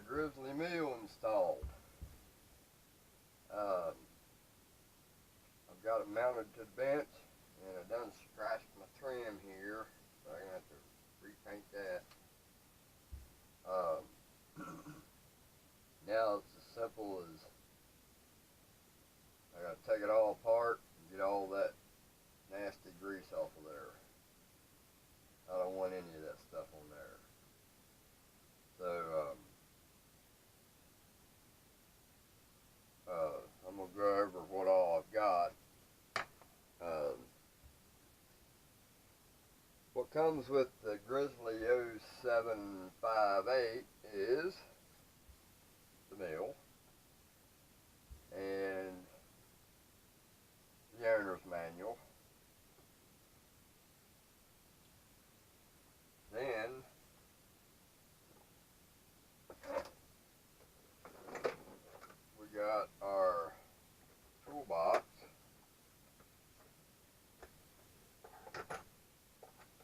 grizzly mill installed. I've got it mounted to the bench, and I done scratched my trim here, so I'm gonna have to repaint that. Now it's as simple as I gotta take it all apart and get all that nasty grease off of there. I don't want any of that stuff on there. So I'm gonna go over what all I've got. What comes with the Grizzly 0758 is the mill and the owner's manual. Then we got our toolbox,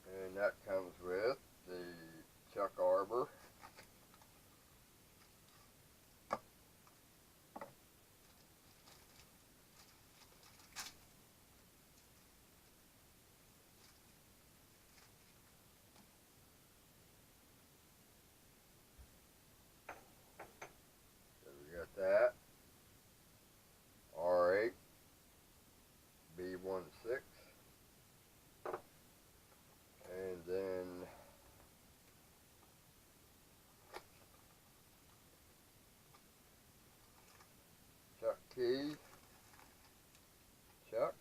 and that comes with the chuck arbor, so we got that, R8, B16, and then chuck key, chuck,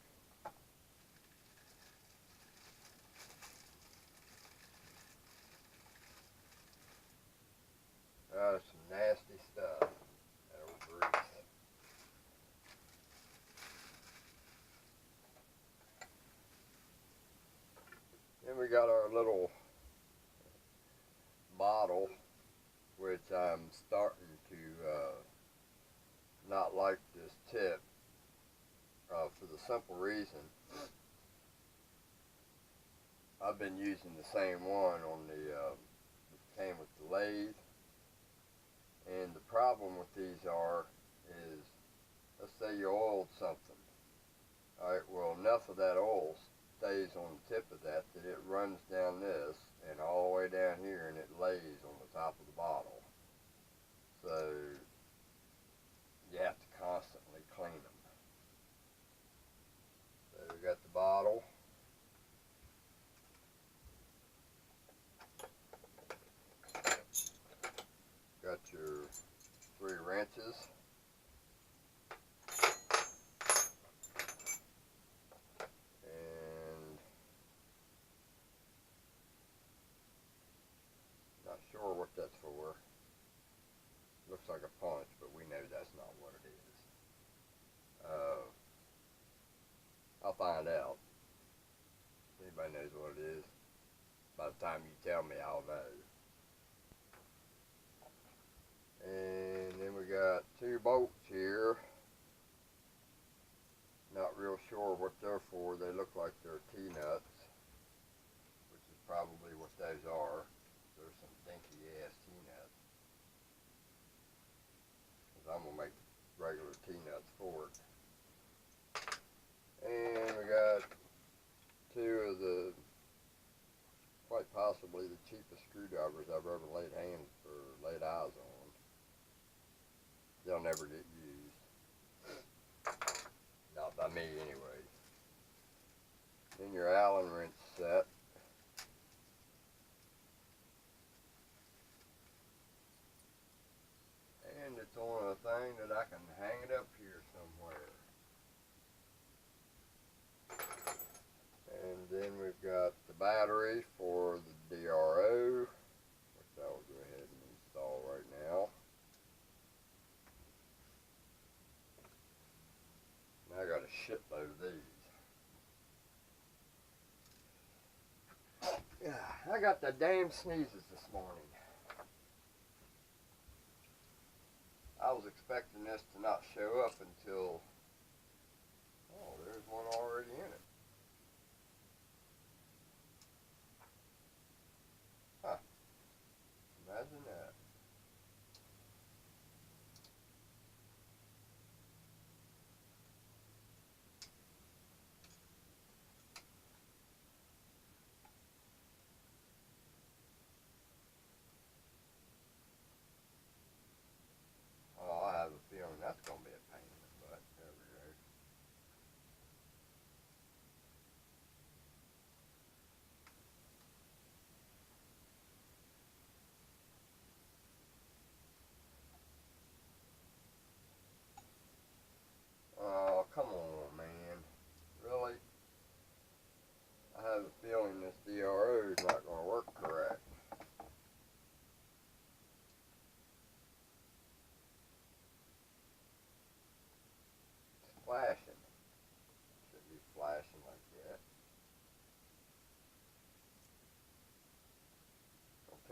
some nasty stuff, that old grease. Then we got our little bottle, which I'm starting to not like this tip, for the simple reason I've been using the same one on the that came with the lathe, and the problem with these is, let's say you oiled something. Alright, well, enough of that oil stays on the tip of that it runs down this and all the way down here, and it lays on the top of the bottle. So you have to constantly clean them. So we got the bottle. Got your 3 wrenches. And not sure what that's for. Looks like a punch, but we know that's not what it is. I'll find out. If anybody knows what it is, by the time you tell me, I'll know. And then we got 2 bolts here. Not real sure what they're for. They look like they're T-nuts, which is probably what those are. They're some dinky ass T-nuts. Because I'm going to make regular T-nuts for it. And we got 2 of the, quite possibly the cheapest screwdrivers I've ever laid eyes on. They'll never get used. Not by me anyway. Then your Allen wrench set. And it's on a thing that I can hang it up here somewhere. And then we've got the battery for the DRO, which I will go ahead and install right now. Now I got a shitload of these. Yeah, I got the damn sneezes this morning. I was expecting this to not show up until, oh, there's one already in it. Huh. Imagine that.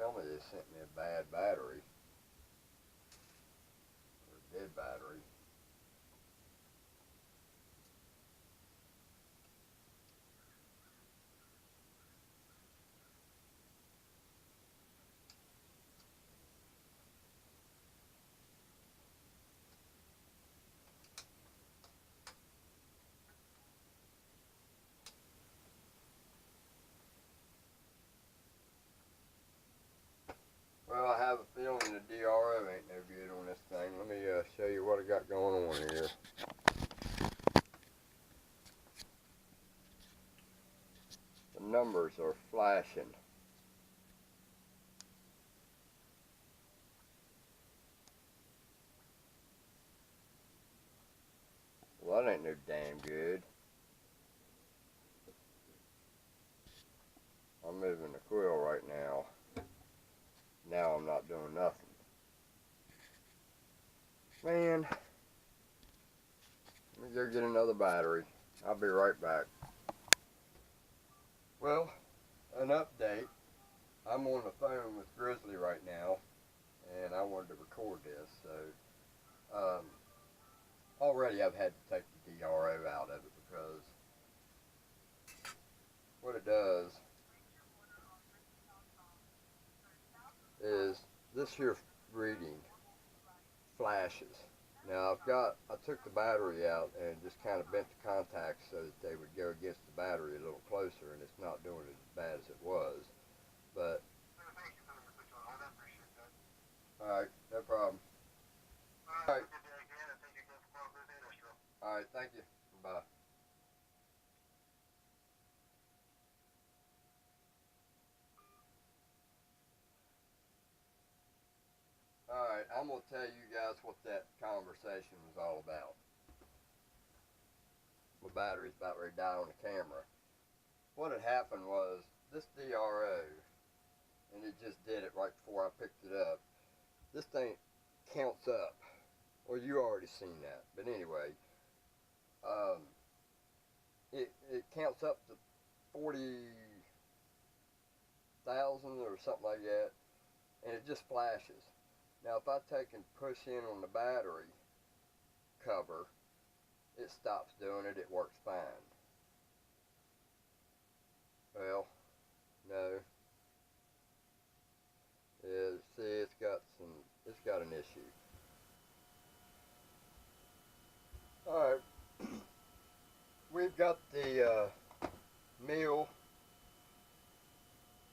tell me they sent me a bad battery, or a dead battery. Well, I have a feeling the DRO ain't no good on this thing. Let me show you what I got going on here. The numbers are flashing. Well, that ain't no damn good. I'm moving the coil right now. Now I'm not doing nothing. Man, let me go get another battery. I'll be right back. Well, an update. I'm on the phone with Grizzly right now, and I wanted to record this. So, already I've had to take the DRO out of it because what it does is this here reading flashes. Now I took the battery out and just kind of bent the contacts so that they would go against the battery a little closer, and it's not doing it as bad as it was. But alright, no problem. Alright. Alright, thank you. Bye. Alright, I'm going to tell you guys what that conversation was all about. My battery's about ready to die on the camera. What had happened was, this DRO, and it just did it right before I picked it up, this thing counts up. Well, you already seen that. But anyway, it counts up to 40,000 or something like that, and it just flashes. Now, if I take and push in on the battery cover, it stops doing it. It works fine. Well, no. Yeah, see, it's got an issue. Alright, we've got the mill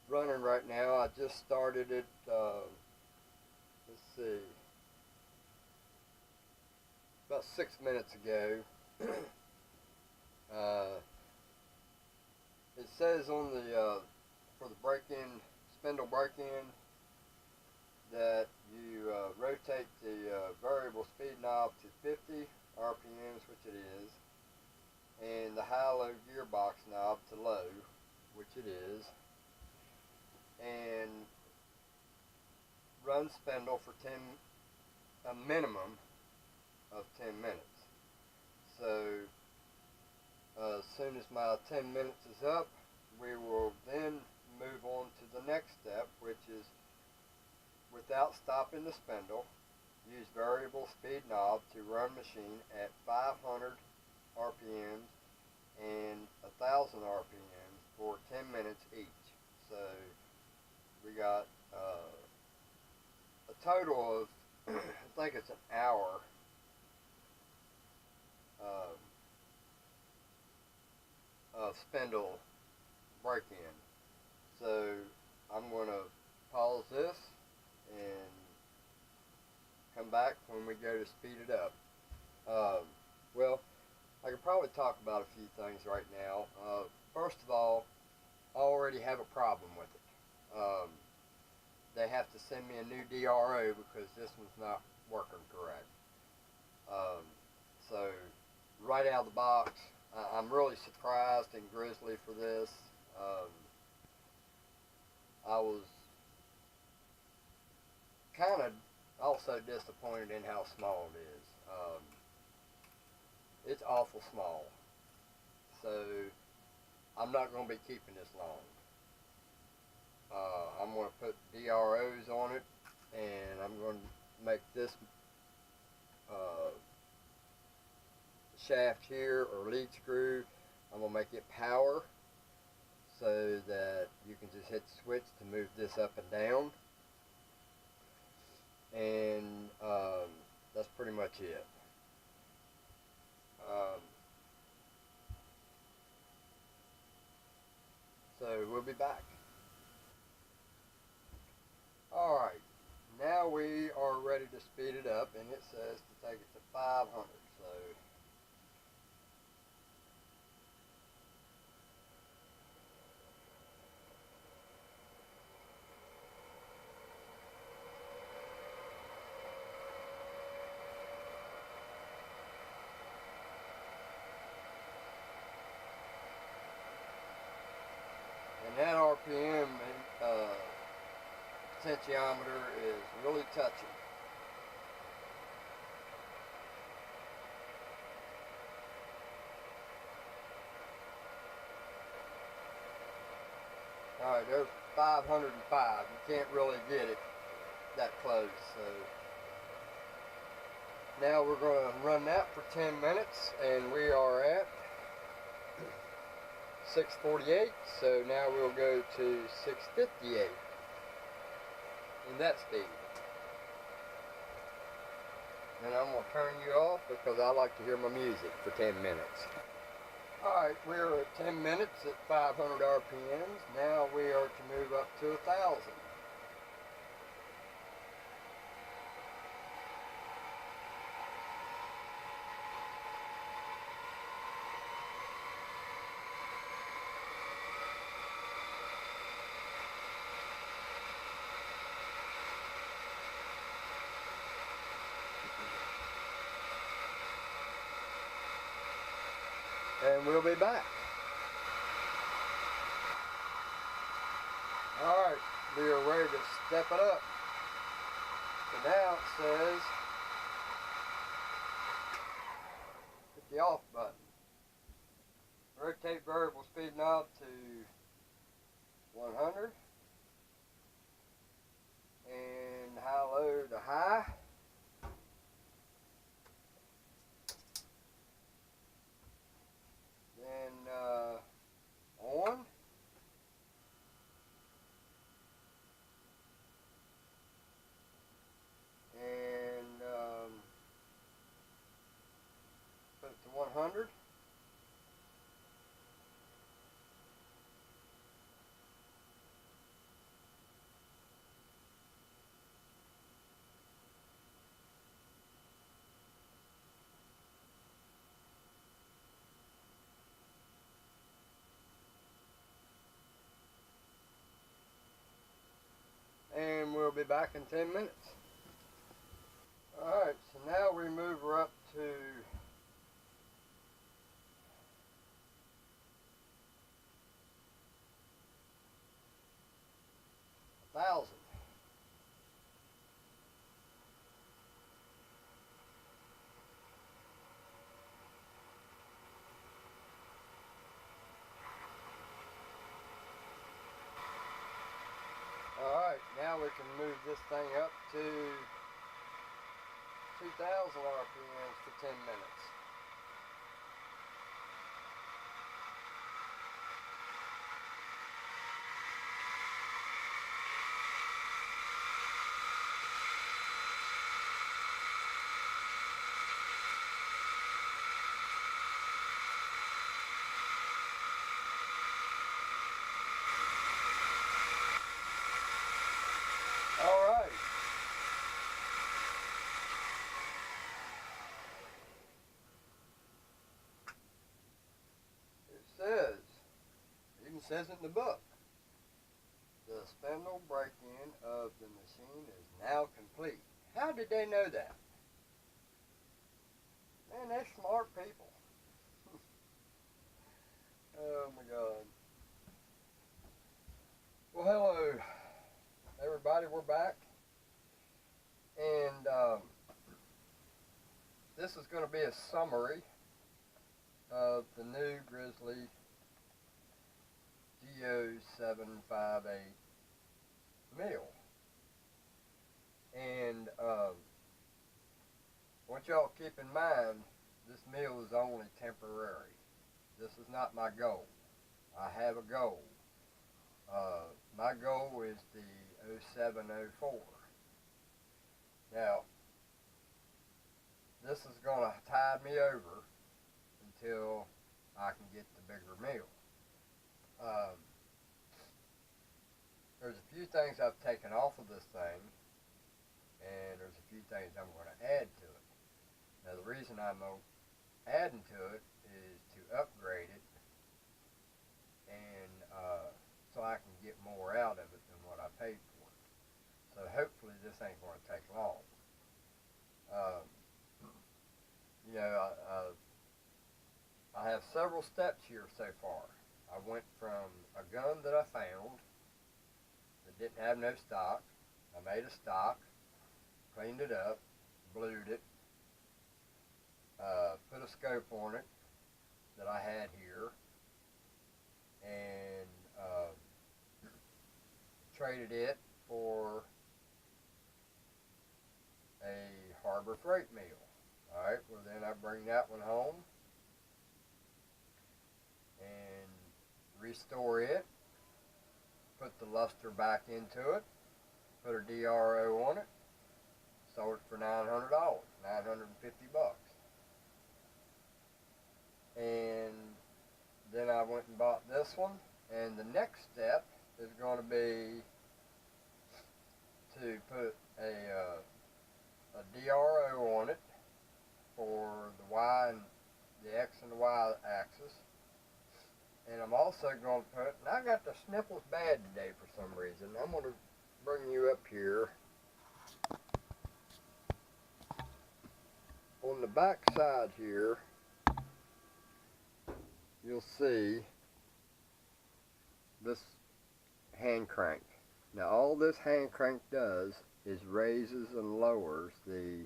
running right now. I just started it, let's see, about 6 minutes ago. It says on the, for the break-in, spindle break-in, that you rotate the variable speed knob to 50 RPMs, which it is, and the high-low gearbox knob to low, which it is, and run spindle for a minimum of 10 minutes. So as soon as my 10 minutes is up, we will then move on to the next step, which is, without stopping the spindle, use variable speed knob to run machine at 500 RPMs and 1000 RPMs for 10 minutes each. So we got a total of, I think it's an hour of spindle break-in. So I'm going to pause this and come back when we go to speed it up. Well, I could probably talk about a few things right now. First of all, I already have a problem with it. They have to send me a new DRO because this one's not working correct. So right out of the box, I'm really surprised and Grizzly for this. I was kind of also disappointed in how small it is. It's awful small. So I'm not going to be keeping this long. I'm going to put DROs on it, and I'm going to make this shaft here, or lead screw, I'm going to make it power so that you can just hit the switch to move this up and down. And that's pretty much it. So we'll be back. Alright, now we are ready to speed it up, and it says to take it to 500. So and that RPM potentiometer is really touchy. Alright, there's 505. You can't really get it that close. So now we're going to run that for 10 minutes, and we are at 648. So now we'll go to 658 in that speed. And I'm going to turn you off because I like to hear my music for 10 minutes. Alright, we're at 10 minutes at 500 RPMs. Now we are to move up to 1,000. And we'll be back. Alright, we are ready to step it up. So now it says, hit the off button. Rotate variable speed knob to 100. And high-low to high. Then on. And put it to 100. And we'll be back in 10 minutes. Alright, so now we move her up to 1,000. Alright, now we can move this thing up to 2,000 RPMs for 10 minutes. Alright. It says, even says it in the book, the spindle break-in of the machine is now complete. How did they know that? Man, they're smart people. Oh my God. Well, hello everybody, we're back. And this is going to be a summary of the new Grizzly g0758 mill. And what y'all keep in mind, this mill is only temporary. This is not my goal. I have a goal. My goal is the 0704. Now, this is going to tide me over until I can get the bigger mill. There's a few things I've taken off of this thing, and there's a few things I'm going to add to it. Now, the reason I'm adding to it is to upgrade it, and so I can get more out of it than what I paid for it. So hopefully this ain't going to take long. You know, I have several steps here so far. I went from a gun that I found that didn't have no stock. I made a stock, cleaned it up, blued it, put a scope on it that I had here, and traded it for a Harbor Freight mill. Alright, well then I bring that one home and restore it, put the luster back into it, put a DRO on it, sold it for $900, $950. And then I went and bought this one, and the next step is going to be to put a DRO on it for the Y and the X and the Y axis. And I'm also going to put, and I got the sniffles bad today for some reason. I'm going to bring you up here. On the back side here, you'll see this hand crank. Now all this hand crank does is raises and lowers the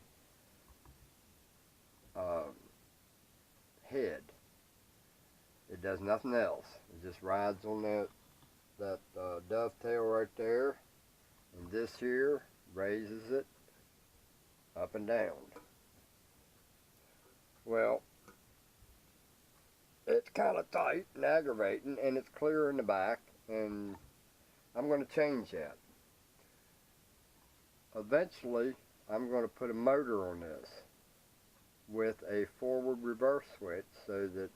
head. It does nothing else. It just rides on that dovetail right there, and this here raises it up and down. Well, it's kind of tight and aggravating, and it's clear in the back, and I'm going to change that. Eventually, I'm going to put a motor on this with a forward reverse switch so that,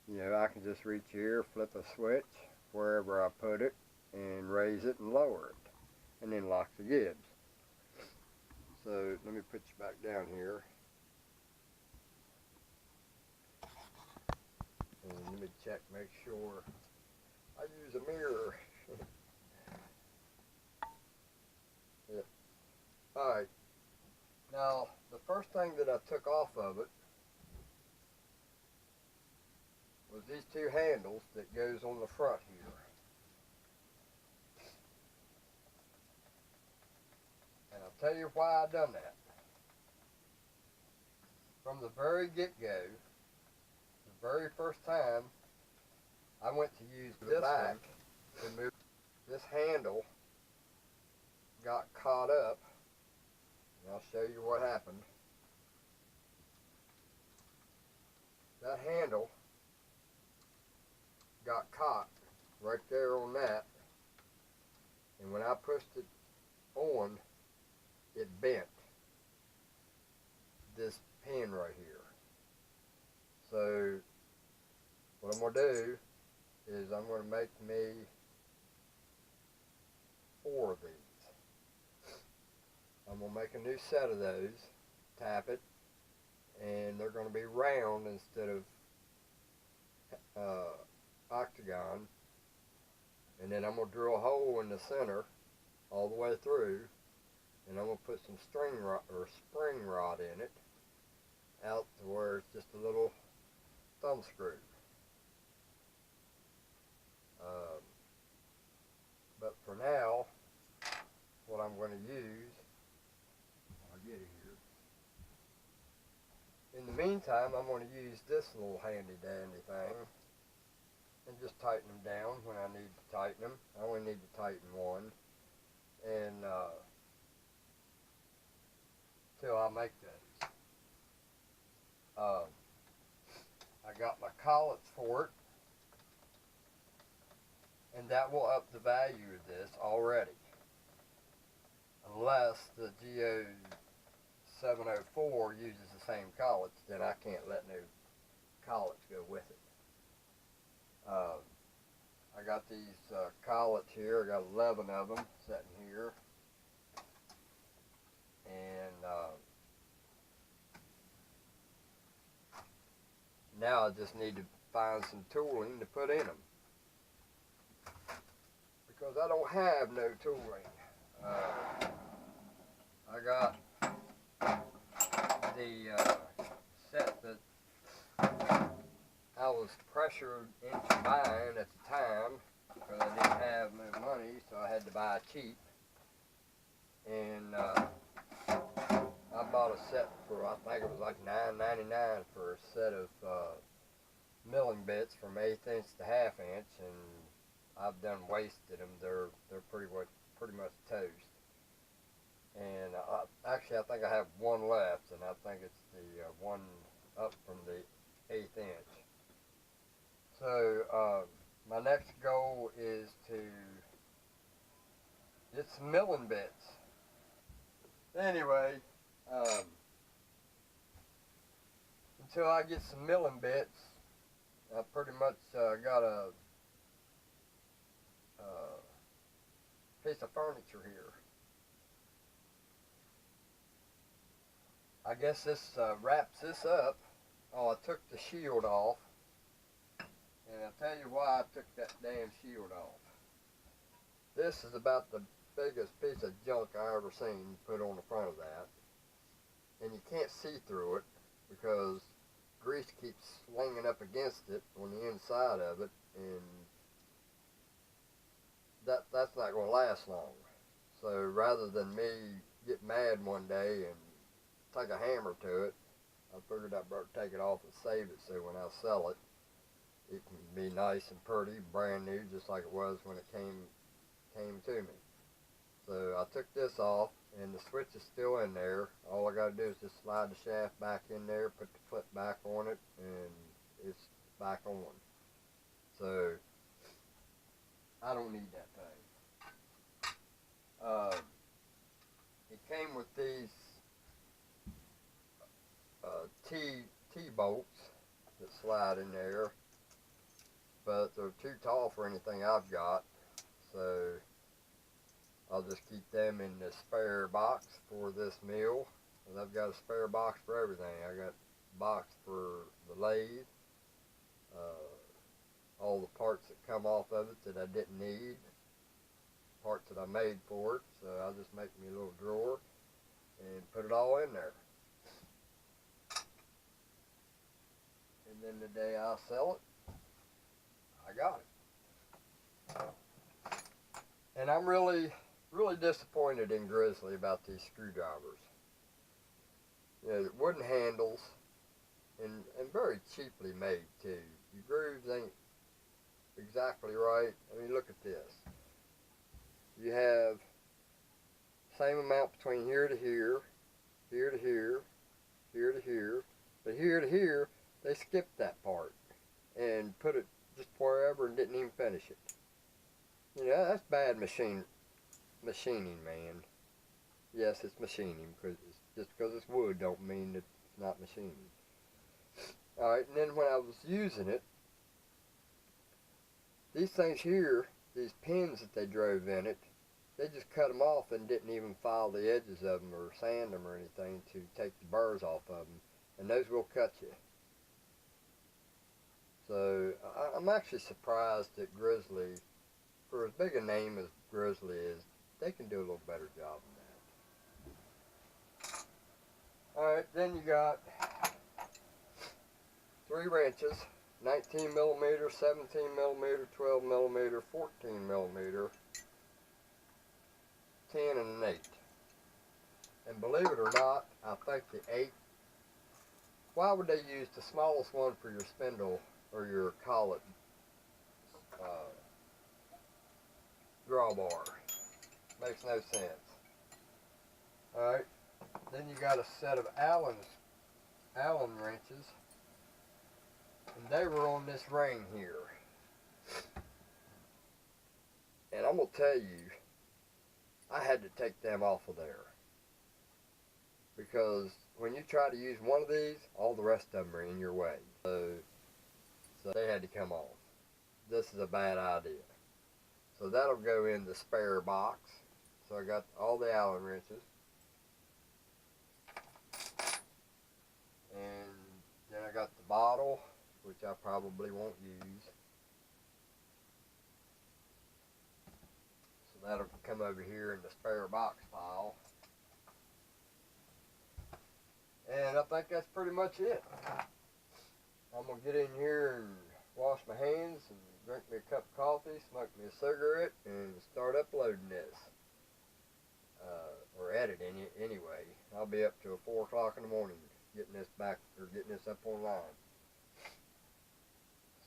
you know, I can just reach here, flip a switch wherever I put it, and raise it and lower it, and then lock the gibs. So let me put you back down here. And let me check, make sure I use a mirror. Yeah. Alright, now the first thing that I took off of it was these two handles that goes on the front here. And I'll tell you why I done that. From the very get-go, the very first time I went to use this back to move, this handle got caught up, and I'll show you what happened. That handle got caught right there on that, and when I pushed it on, it bent this pin right here. So what I'm going to do is I'm going to make me 4 of these. I'm going to make a new set of those, tap it, and they're going to be round instead of octagon. And then I'm going to drill a hole in the center all the way through, and I'm going to put some string rod or spring rod in it out to where it's just a little thumb screw. But for now, what I'm going to use, I'll get it here. In the meantime, I'm going to use this little handy dandy thing and just tighten them down when I need to tighten them. I only need to tighten one. And I make those. I got my collets for it, and that will up the value of this already. Unless the g0758 uses the same collets, then I can't let no collets go with it. I got these collets here. I got 11 of them sitting here, and now I just need to find some tooling to put in them, because I don't have no tooling. I got the set that I was pressured into buying at the time, because I didn't have no money, so I had to buy cheap. And I bought a set for, I think it was like $9.99 for a set of milling bits from 1/8 inch to 1/2 inch, and I've done wasted them. They're pretty much toast. And actually, I think I have one left, and I think it's the one up from the 1/8 inch. So my next goal is to get some milling bits. Anyway, until I get some milling bits, I pretty much got a piece of furniture here. I guess this wraps this up. Oh, I took the shield off. And I'll tell you why I took that damn shield off. This is about the biggest piece of junk I ever seen put on the front of that. And you can't see through it because grease keeps slinging up against it on the inside of it, and that's not going to last long. So rather than me get mad one day and take a hammer to it, I figured I'd better take it off and save it, so when I sell it, it can be nice and pretty, brand new, just like it was when it came to me. So I took this off, and the switch is still in there. All I got to do is just slide the shaft back in there, put the clip back on it, and it's back on. So I don't need that thing. It came with these T-bolts that slide in there, but they're too tall for anything I've got, so I'll just keep them in the spare box for this mill. And I've got a spare box for everything. I got a box for the lathe, all the parts that come off of it that I didn't need, parts that I made for it, so I'll just make me a little drawer and put it all in there. And then the day I sell it, I got it. And I'm really disappointed in Grizzly about these screwdrivers. You know, wooden handles, and very cheaply made too. Your grooves ain't exactly right. I mean, look at this. You have same amount between here to here, here to here, here to here, but here to here, they skipped that part and put it just wherever and didn't even finish it. You know, that's bad machining, man. Yes, it's machining, because just because it's wood don't mean that it's not machining. Alright, and then when I was using it, these things here, these pins that they drove in it, they just cut them off and didn't even file the edges of them or sand them or anything to take the burrs off of them, and those will cut you. So I'm actually surprised that Grizzly, for as big a name as Grizzly is, they can do a little better job than that. Alright, then you got 3 wrenches, 19 millimeter, 17 millimeter, 12 millimeter, 14 millimeter, 10 and an 8. And believe it or not, I think the 8, why would they use the smallest one for your spindle or your collet drawbar? Makes no sense. Alright, Then you got a set of Allen wrenches, and they were on this ring here. And I'm gonna tell you, I had to take them off of there, because when you try to use one of these, all the rest of them are in your way. So they had to come off. This is a bad idea. So that'll go in the spare box. So I got all the Allen wrenches. And then I got the bottle, which I probably won't use. So that'll come over here in the spare box pile. And I think that's pretty much it. I'm going to get in here and wash my hands and drink me a cup of coffee, smoke me a cigarette, and start uploading this. Or editing it anyway. I'll be up till 4 o'clock in the morning getting this up online.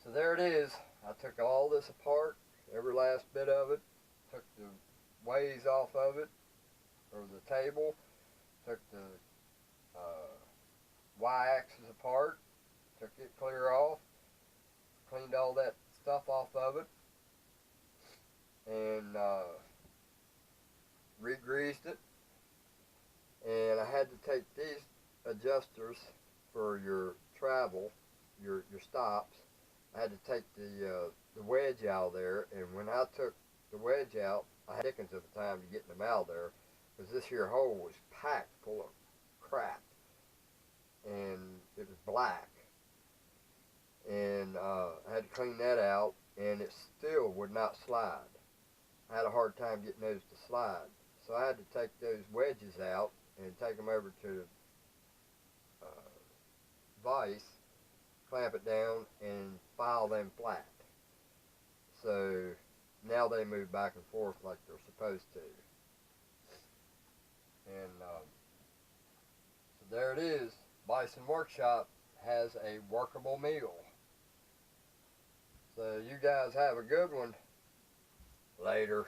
So there it is. I took all this apart, every last bit of it, took the ways off of it, or the table, took the Y-axis apart, took it clear off, cleaned all that stuff off of it, and re-greased it. And I had to take these adjusters for your travel, your stops. I had to take the wedge out of there, and when I took the wedge out, I had dickens of a time to getting them out of there, because this here hole was packed full of crap, and it was black, and I had to clean that out, and it still would not slide. I had a hard time getting those to slide, so I had to take those wedges out and take them over to vise, clamp it down, and file them flat. So now they move back and forth like they're supposed to. And so there it is. Bison Workshop has a workable meal. So you guys have a good one. Later.